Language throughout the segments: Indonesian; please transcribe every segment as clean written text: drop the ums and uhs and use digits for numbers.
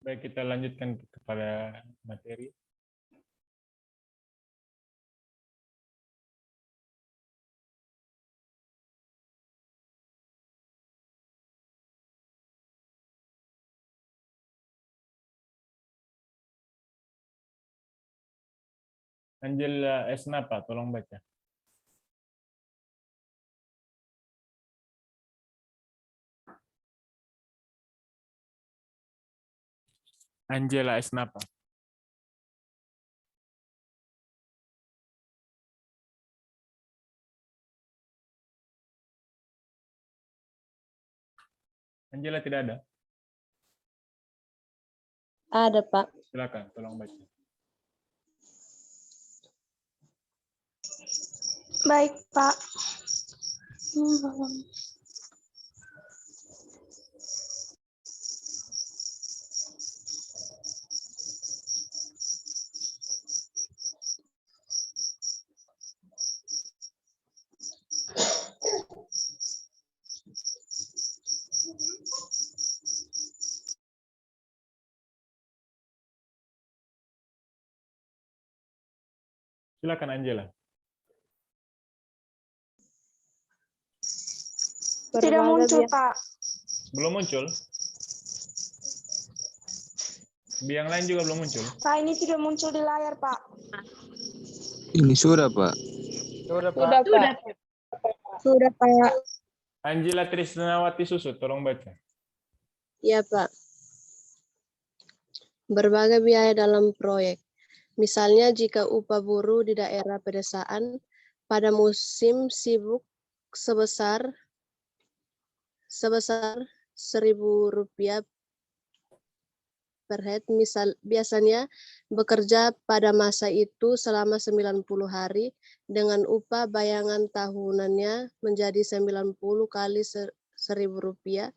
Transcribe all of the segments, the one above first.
Baik, kita lanjutkan kepada materi. Angela Esnapa, tolong baca. Angela Esnapa. Angela tidak ada? Ada, Pak. Silakan, tolong baca. Baik, Pak. Silakan Angela. Tidak muncul, Pak. Belum muncul? Yang lain juga belum muncul? Pak, ini tidak muncul di layar, Pak. Ini sudah, Pak. Sudah, Pak. Sudah, Pak. Angela Trisnawati Susut, tolong baca. Ya, Pak. Berbagai biaya dalam proyek. Misalnya jika upah buruh di daerah pedesaan pada musim sibuk sebesar Rp1.000 per head, biasanya bekerja pada masa itu selama 90 hari dengan upah bayangan tahunannya menjadi 90 kali Rp1.000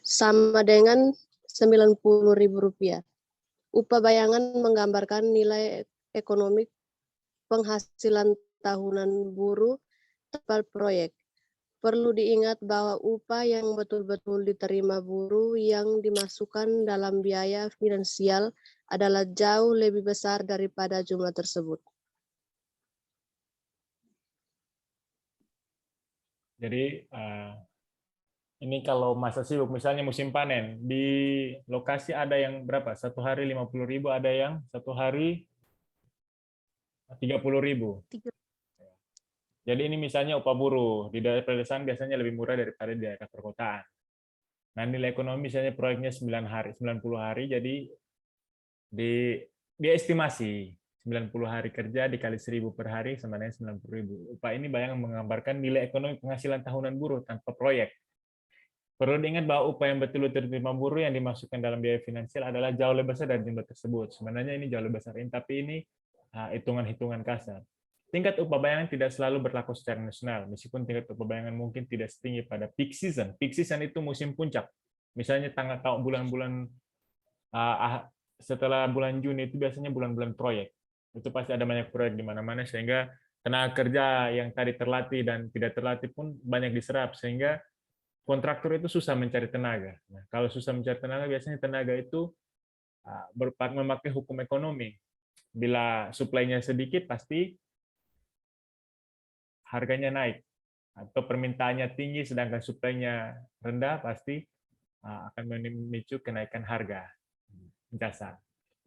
sama dengan Rp90.000. Upah bayangan menggambarkan nilai ekonomi penghasilan tahunan buruh tepat proyek. Perlu diingat bahwa upah yang betul-betul diterima buruh yang dimasukkan dalam biaya finansial adalah jauh lebih besar daripada jumlah tersebut. Jadi ini kalau masa sibuk, misalnya musim panen, di lokasi ada yang berapa? Satu hari 50.000, ada yang satu hari 30.000. Jadi ini misalnya upah buruh di daerah pedesaan biasanya lebih murah daripada di daerah perkotaan. Nah, nilai ekonomi misalnya proyeknya 90 hari, jadi dia estimasi 90 hari kerja dikali 1.000 per hari sama dengan 90.000. Upah ini bayangan menggambarkan nilai ekonomi penghasilan tahunan buruh tanpa proyek. Perlu diingat bahwa upah yang betul-betul diterima buruh yang dimasukkan dalam biaya finansial adalah jauh lebih besar dari jumlah tersebut. Sebenarnya ini jauh lebih besar, tapi ini hitungan-hitungan kasar. Tingkat upah bayangan tidak selalu berlaku secara nasional, meskipun tingkat upah bayangan mungkin tidak setinggi pada peak season. Peak season itu musim puncak. Misalnya bulan-bulan setelah bulan Juni itu biasanya bulan-bulan proyek. Itu pasti ada banyak proyek di mana-mana, sehingga tenaga kerja yang tadi terlatih dan tidak terlatih pun banyak diserap, sehingga kontraktor itu susah mencari tenaga. Nah, kalau susah mencari tenaga, biasanya tenaga itu memakai hukum ekonomi. Bila suplainya sedikit, pasti harganya naik. Atau permintaannya tinggi, sedangkan suplainya rendah, pasti akan memicu kenaikan harga jasa.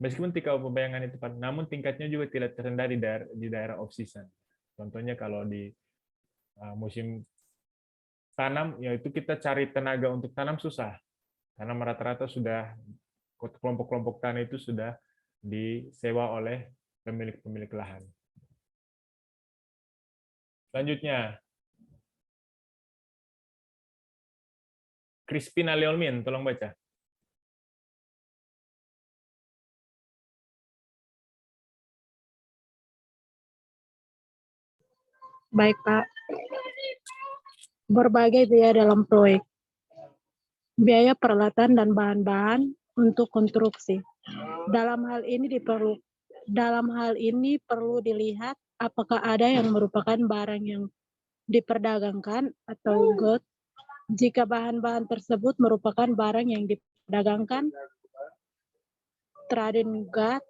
Meskipun tingkat pembayangan itu, namun tingkatnya juga tidak terendah di daerah off-season. Contohnya kalau di musim tanam, yaitu kita cari tenaga untuk tanam susah, karena rata-rata sudah kelompok-kelompok tanah itu sudah disewa oleh pemilik lahan. Selanjutnya, Crispina Leolmin, tolong baca. Baik, Pak. Berbagai biaya dalam proyek. Biaya peralatan dan bahan-bahan untuk konstruksi. Dalam hal ini perlu dilihat apakah ada yang merupakan barang yang diperdagangkan atau good. Jika bahan-bahan tersebut merupakan barang yang diperdagangkan, trading guard,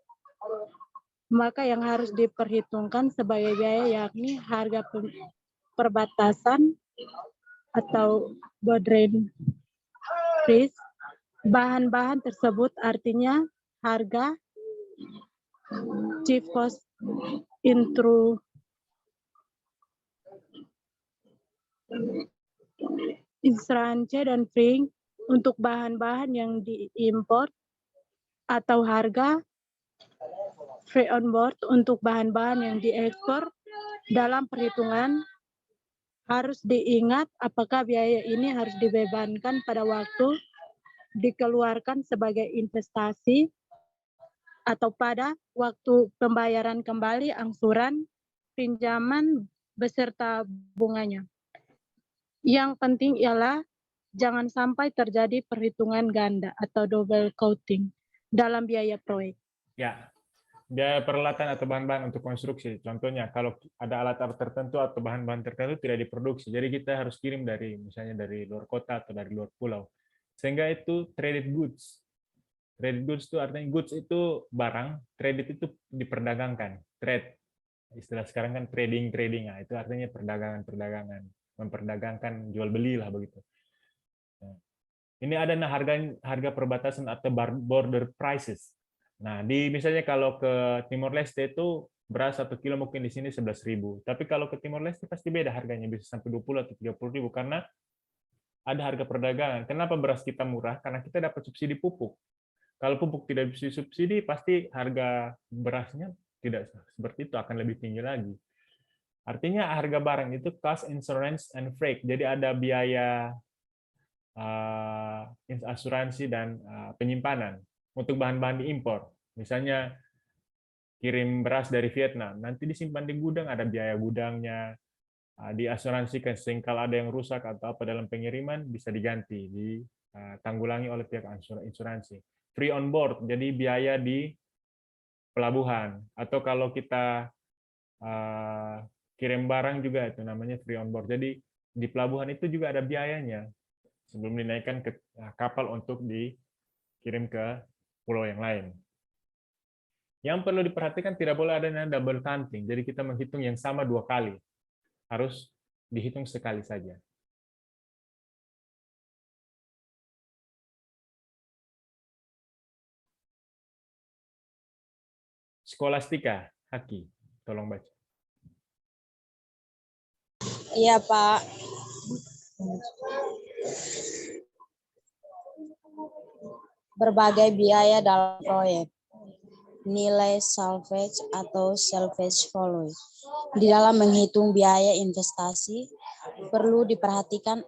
maka yang harus diperhitungkan sebagai biaya yakni harga perbatasan atau border price. Bahan-bahan tersebut artinya harga, chief cost insurance dan freight untuk bahan-bahan yang diimpor, atau harga free on board untuk bahan-bahan yang diekspor. Dalam perhitungan harus diingat apakah biaya ini harus dibebankan pada waktu dikeluarkan sebagai investasi atau pada waktu pembayaran kembali angsuran pinjaman beserta bunganya. Yang penting ialah jangan sampai terjadi perhitungan ganda atau double counting dalam biaya proyek. Ya, biaya peralatan atau bahan-bahan untuk konstruksi. Contohnya, kalau ada alat-alat tertentu atau bahan-bahan tertentu tidak diproduksi, jadi kita harus kirim misalnya dari luar kota atau dari luar pulau. Sehingga itu traded goods. Traded goods itu artinya goods itu barang, traded itu diperdagangkan. Trade. Istilah sekarang kan trading. Nah, itu artinya perdagangan. Memperdagangkan jual beli lah begitu. Nah, ini ada harga perbatasan atau border prices. Nah, misalnya kalau ke Timor Leste itu beras 1 kilo mungkin di sini 11.000. Tapi kalau ke Timor Leste pasti beda harganya, bisa sampai 20 atau 30.000 karena ada harga perdagangan. Kenapa beras kita murah? Karena kita dapat subsidi pupuk. Kalau pupuk tidak bisa subsidi, pasti harga berasnya tidak seperti itu, akan lebih tinggi lagi. Artinya harga barang itu cost, insurance, and freight. Jadi ada biaya asuransi dan penyimpanan untuk bahan-bahan diimpor. Misalnya kirim beras dari Vietnam, nanti disimpan di gudang, ada biaya gudangnya, diasuransikan sehingga ada yang rusak atau apa dalam pengiriman bisa diganti, ditanggulangi oleh pihak asuransi. Free on board, jadi biaya di pelabuhan, atau kalau kita kirim barang juga itu namanya free on board. Jadi di pelabuhan itu juga ada biayanya sebelum dinaikkan ke kapal untuk dikirim ke pulau yang lain. Yang perlu diperhatikan tidak boleh ada double counting. Jadi kita menghitung yang sama 2 kali. Harus dihitung sekali saja. Skolastika, Haki, tolong baca. Iya, Pak. Berbagai biaya dalam proyek. Nilai salvage atau salvage value. Di dalam menghitung biaya investasi, perlu diperhatikan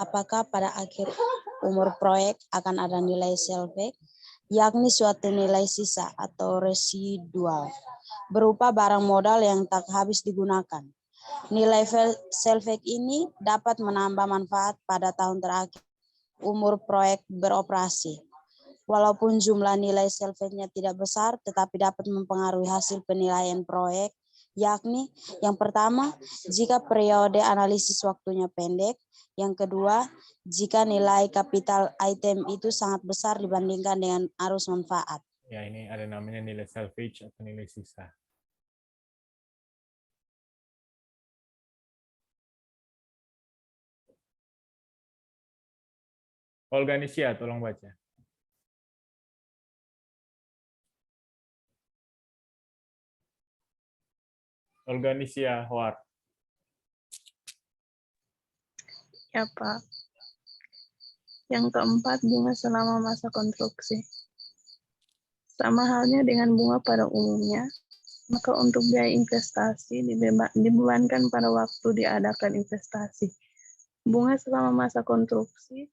apakah pada akhir umur proyek akan ada nilai salvage, yakni suatu nilai sisa atau residual, berupa barang modal yang tak habis digunakan. Nilai salvage ini dapat menambah manfaat pada tahun terakhir umur proyek beroperasi. Walaupun jumlah nilai salvage-nya tidak besar, tetapi dapat mempengaruhi hasil penilaian proyek, yakni yang pertama, jika periode analisis waktunya pendek, yang kedua, jika nilai kapital item itu sangat besar dibandingkan dengan arus manfaat. Ya, ini ada namanya nilai salvage atau nilai sisa. Olga Nisia, tolong baca. Olga Nisia Howard. Ya, Pak. Yang keempat, bunga selama masa konstruksi. Sama halnya dengan bunga pada umumnya, maka untuk biaya investasi dibebankan pada waktu diadakan investasi. Bunga selama masa konstruksi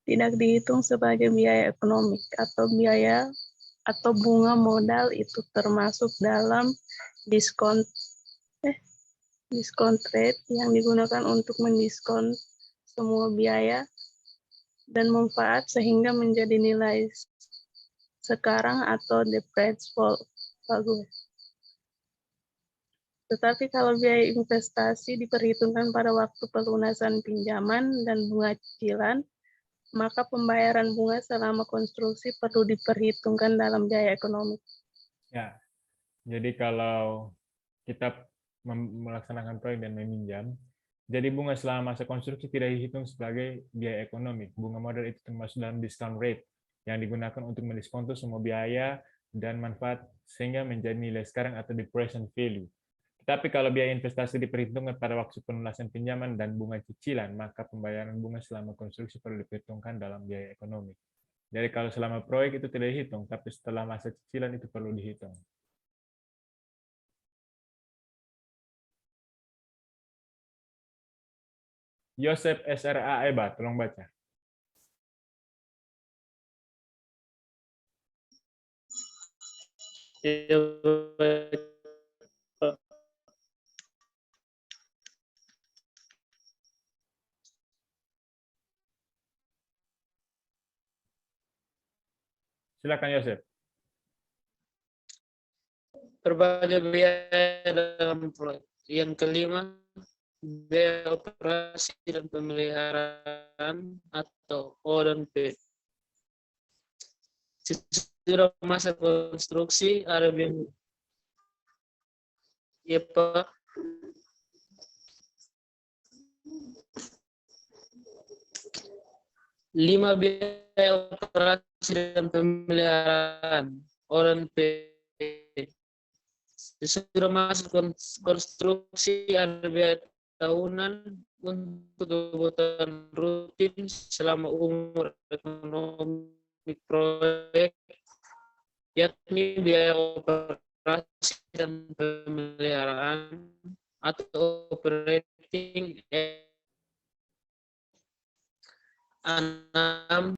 tidak dihitung sebagai biaya ekonomik atau biaya atau bunga modal, itu termasuk dalam diskon rate yang digunakan untuk mendiskon semua biaya dan manfaat sehingga menjadi nilai sekarang atau the price value. Tetapi kalau biaya investasi diperhitungkan pada waktu pelunasan pinjaman dan bunga cicilan, maka pembayaran bunga selama konstruksi perlu diperhitungkan dalam biaya ekonomi. Ya, jadi kalau kita melaksanakan proyek dan meminjam, jadi bunga selama masa konstruksi tidak dihitung sebagai biaya ekonomi. Bunga modal itu termasuk dalam discount rate yang digunakan untuk mendiskonto semua biaya dan manfaat sehingga menjadi nilai sekarang atau the present value. Tapi kalau biaya investasi diperhitungkan pada waktu pelunasan pinjaman dan bunga cicilan, maka pembayaran bunga selama konstruksi perlu diperhitungkan dalam biaya ekonomi. Jadi kalau selama proyek itu tidak dihitung, tapi setelah masa cicilan itu perlu dihitung. Yosef SRA Eba, tolong baca. Silakan Yosef. Berbagai biaya dalam proyek. Yang kelima, biaya operasi dan pemeliharaan atau O dan P. Sesudah masa konstruksi ada biaya. Ya Pak. Lima, biaya operasi dan pemeliharaan O dan P. Sesudah masa konstruksi ada biaya tahunan untuk kebutuhan rutin selama umur ekonomi proyek, yakni biaya operasi dan pemeliharaan atau operating. 6,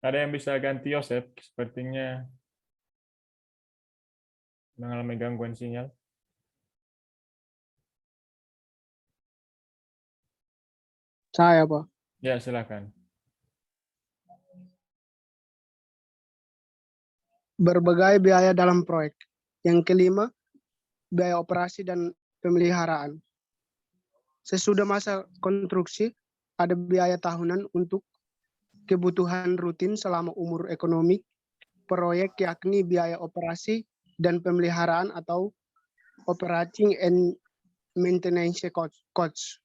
Ada yang bisa ganti Yosef? Sepertinya mengalami gangguan sinyal. Saya, Pak. Ya, silakan. Berbagai biaya dalam proyek. Yang kelima, biaya operasi dan pemeliharaan. Sesudah masa konstruksi, ada biaya tahunan untuk kebutuhan rutin selama umur ekonomi proyek, yakni biaya operasi dan pemeliharaan atau operating and maintenance costs.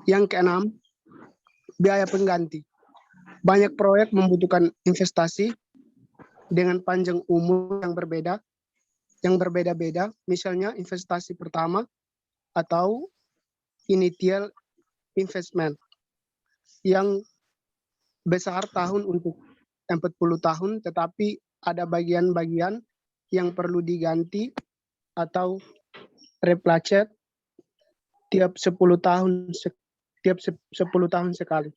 Yang keenam, biaya pengganti. Banyak proyek membutuhkan investasi dengan panjang umur yang berbeda-beda, misalnya investasi pertama atau initial investment yang besar tahun untuk 40 tahun, tetapi ada bagian-bagian yang perlu diganti atau replaced tiap 10 tahun sekali.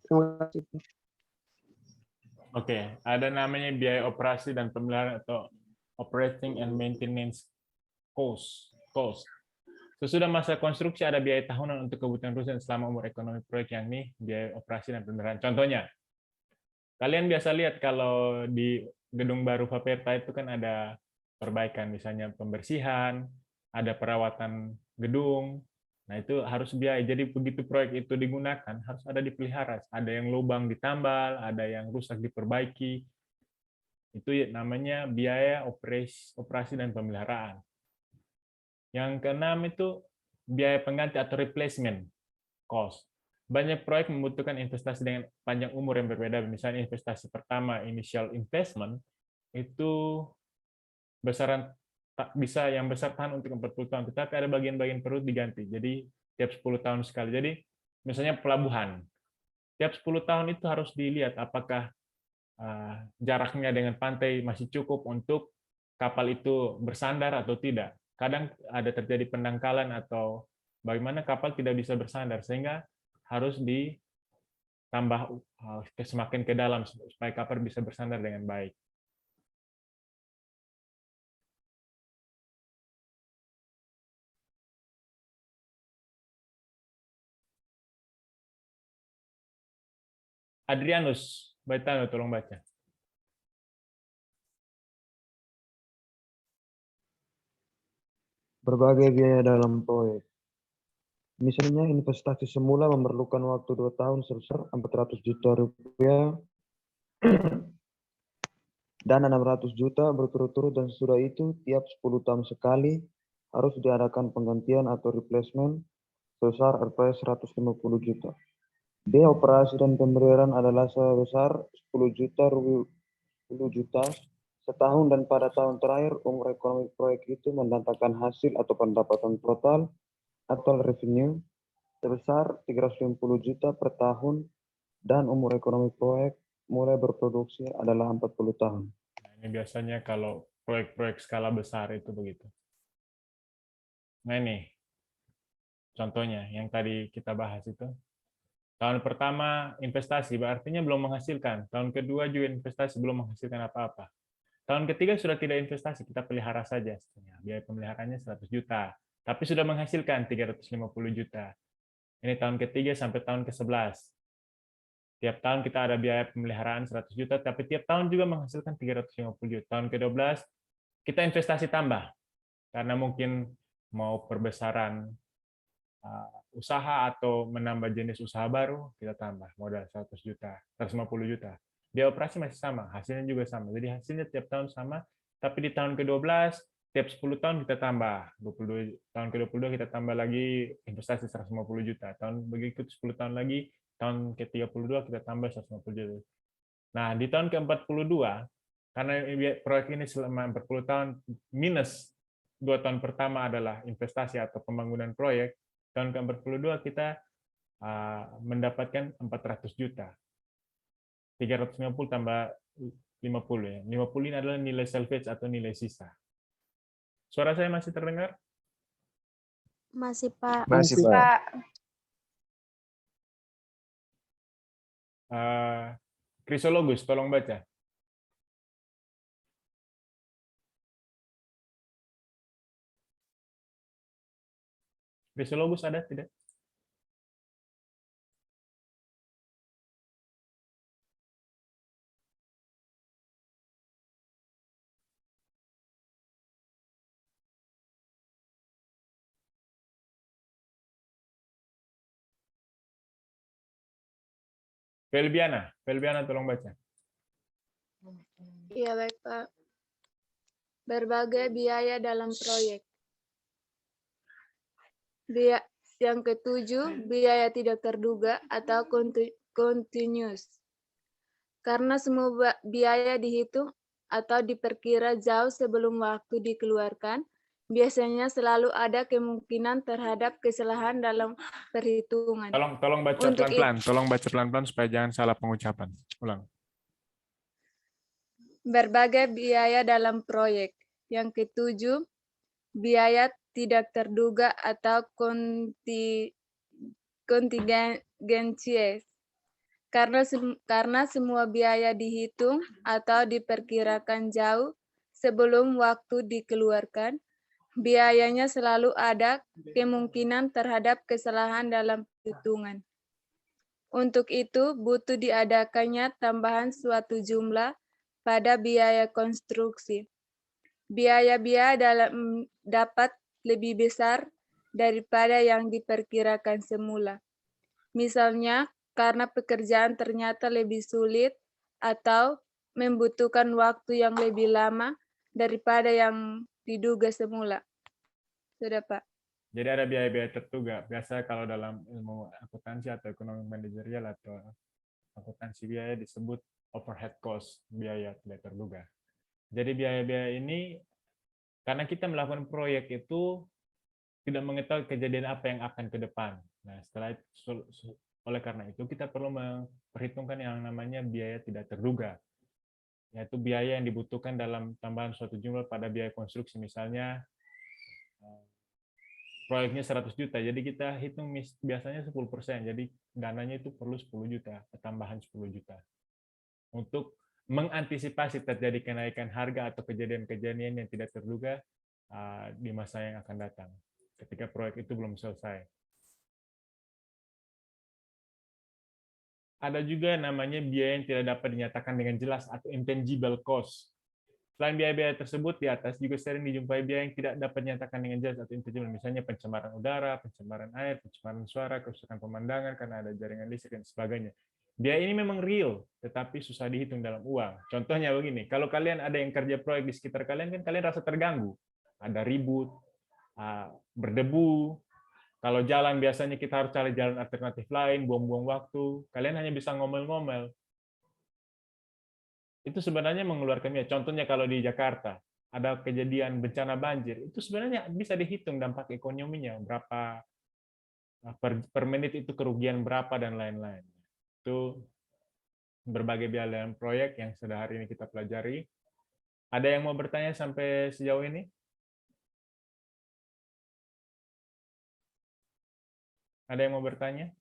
Terima kasih. Oke, ada namanya biaya operasi dan pemeliharaan atau operating and maintenance cost. Sesudah masa konstruksi ada biaya tahunan untuk kebutuhan rutin selama umur ekonomi proyek, yakni biaya operasi dan pemeliharaan. Contohnya, kalian biasa lihat kalau di gedung baru Faperta itu kan ada perbaikan, misalnya pembersihan, ada perawatan gedung. Nah, itu harus biaya. Jadi begitu proyek itu digunakan, harus ada dipelihara. Ada yang lubang ditambal, ada yang rusak diperbaiki. Itu namanya biaya operasi dan pemeliharaan. Yang keenam itu biaya pengganti atau replacement cost. Banyak proyek membutuhkan investasi dengan panjang umur yang berbeda. Misalnya investasi pertama, initial investment, itu besaran bisa yang besar tahan untuk 40 tahun, tetapi ada bagian-bagian perlu diganti. Jadi tiap 10 tahun sekali. Jadi misalnya pelabuhan. Tiap 10 tahun itu harus dilihat apakah jaraknya dengan pantai masih cukup untuk kapal itu bersandar atau tidak. Kadang ada terjadi pendangkalan atau bagaimana kapal tidak bisa bersandar, sehingga harus ditambah semakin ke dalam supaya kapal bisa bersandar dengan baik. Adrianus Baitano, tolong baca. Berbagai biaya dalam proyek. Misalnya investasi semula memerlukan waktu 2 tahun sebesar 400 juta rupiah, dana 600 juta berturut-turut, dan sesudah itu tiap 10 tahun sekali harus diadakan penggantian atau replacement sebesar Rp 150 juta. Biaya operasi dan pemeliharaan adalah sebesar 10 juta setahun, dan pada tahun terakhir umur ekonomi proyek itu mendatangkan hasil atau pendapatan total atau revenue sebesar 350 juta per tahun, dan umur ekonomi proyek mulai berproduksi adalah 40 tahun. Nah, ini biasanya kalau proyek-proyek skala besar itu begitu. Nah ini contohnya yang tadi kita bahas itu. Tahun pertama investasi artinya belum menghasilkan. Tahun kedua juga investasi belum menghasilkan apa-apa. Tahun ketiga sudah tidak investasi, kita pelihara saja. Biaya pemeliharaannya 100 juta. Tapi sudah menghasilkan 350 juta. Ini tahun ketiga sampai tahun ke-11. Tiap tahun kita ada biaya pemeliharaan 100 juta, tapi tiap tahun juga menghasilkan 350 juta. Tahun ke-12 kita investasi tambah. Karena mungkin mau perbesaran usaha atau menambah jenis usaha baru, kita tambah modal 100 juta, 150 juta. Biaya operasi masih sama, hasilnya juga sama. Jadi hasilnya tiap tahun sama, tapi di tahun ke-12, tiap 10 tahun kita tambah. 22, tahun ke-22 kita tambah lagi investasi 150 juta. Tahun berikut 10 tahun lagi, tahun ke-32 kita tambah 150 juta. Nah, di tahun ke-42, karena proyek ini selama 40 tahun, minus 2 tahun pertama adalah investasi atau pembangunan proyek, tahun ke-42 kita mendapatkan 400 juta. 350 tambah 50 ya. 50 ini adalah nilai salvage atau nilai sisa. Suara saya masih terdengar? Masih, Pak. Masih, Pak. Pak. Krisologus, tolong baca. Krisologus ada tidak? Felbiana tolong baca. Iya, baik, Pak. Berbagai biaya dalam proyek. Yang ketujuh, biaya tidak terduga atau continuous. Karena semua biaya dihitung atau diperkira jauh sebelum waktu dikeluarkan, biasanya selalu ada kemungkinan terhadap kesalahan dalam perhitungan. Tolong baca pelan-pelan. Tolong baca pelan-pelan supaya jangan salah pengucapan. Ulang. Berbagai biaya dalam proyek. Yang ketujuh, biaya tidak terduga atau contingencies. Karena semua biaya dihitung atau diperkirakan jauh sebelum waktu dikeluarkan, biayanya selalu ada kemungkinan terhadap kesalahan dalam perhitungan. Untuk itu, butuh diadakannya tambahan suatu jumlah pada biaya konstruksi. Biaya-biaya dapat lebih besar daripada yang diperkirakan semula. Misalnya, karena pekerjaan ternyata lebih sulit atau membutuhkan waktu yang lebih lama daripada yang diduga semula. Sudah, Pak. Jadi ada biaya-biaya terduga. Biasa kalau dalam ilmu akuntansi atau ekonomi manajerial atau akuntansi biaya disebut overhead cost, biaya tidak terduga. Jadi biaya-biaya ini, karena kita melakukan proyek itu tidak mengetahui kejadian apa yang akan ke depan. Nah, oleh karena itu kita perlu memperhitungkan yang namanya biaya tidak terduga, yaitu biaya yang dibutuhkan dalam tambahan suatu jumlah pada biaya konstruksi. Misalnya proyeknya 100 juta, jadi kita hitung biasanya 10%, jadi dananya itu perlu 10 juta, tambahan 10 juta. Untuk mengantisipasi terjadi kenaikan harga atau kejadian-kejadian yang tidak terduga di masa yang akan datang, ketika proyek itu belum selesai. ada juga namanya biaya yang tidak dapat dinyatakan dengan jelas atau intangible cost. Selain biaya-biaya tersebut di atas juga sering dijumpai biaya yang tidak dapat dinyatakan dengan jelas atau intangible, misalnya pencemaran udara, pencemaran air, pencemaran suara, kerusakan pemandangan karena ada jaringan listrik dan sebagainya. Biaya ini memang real, tetapi susah dihitung dalam uang. Contohnya begini, kalau kalian ada yang kerja proyek di sekitar kalian, kan kalian rasa terganggu. Ada ribut, berdebu. Kalau jalan biasanya kita harus cari jalan alternatif lain, buang-buang waktu. Kalian hanya bisa ngomel-ngomel. Itu sebenarnya mengeluarkan biaya. Contohnya kalau di Jakarta ada kejadian bencana banjir, itu sebenarnya bisa dihitung dampak ekonominya, berapa per menit itu kerugian berapa dan lain-lain. Itu berbagai biaya dalam proyek yang sudah hari ini kita pelajari. Ada yang mau bertanya sampai sejauh ini? Ada yang mau bertanya?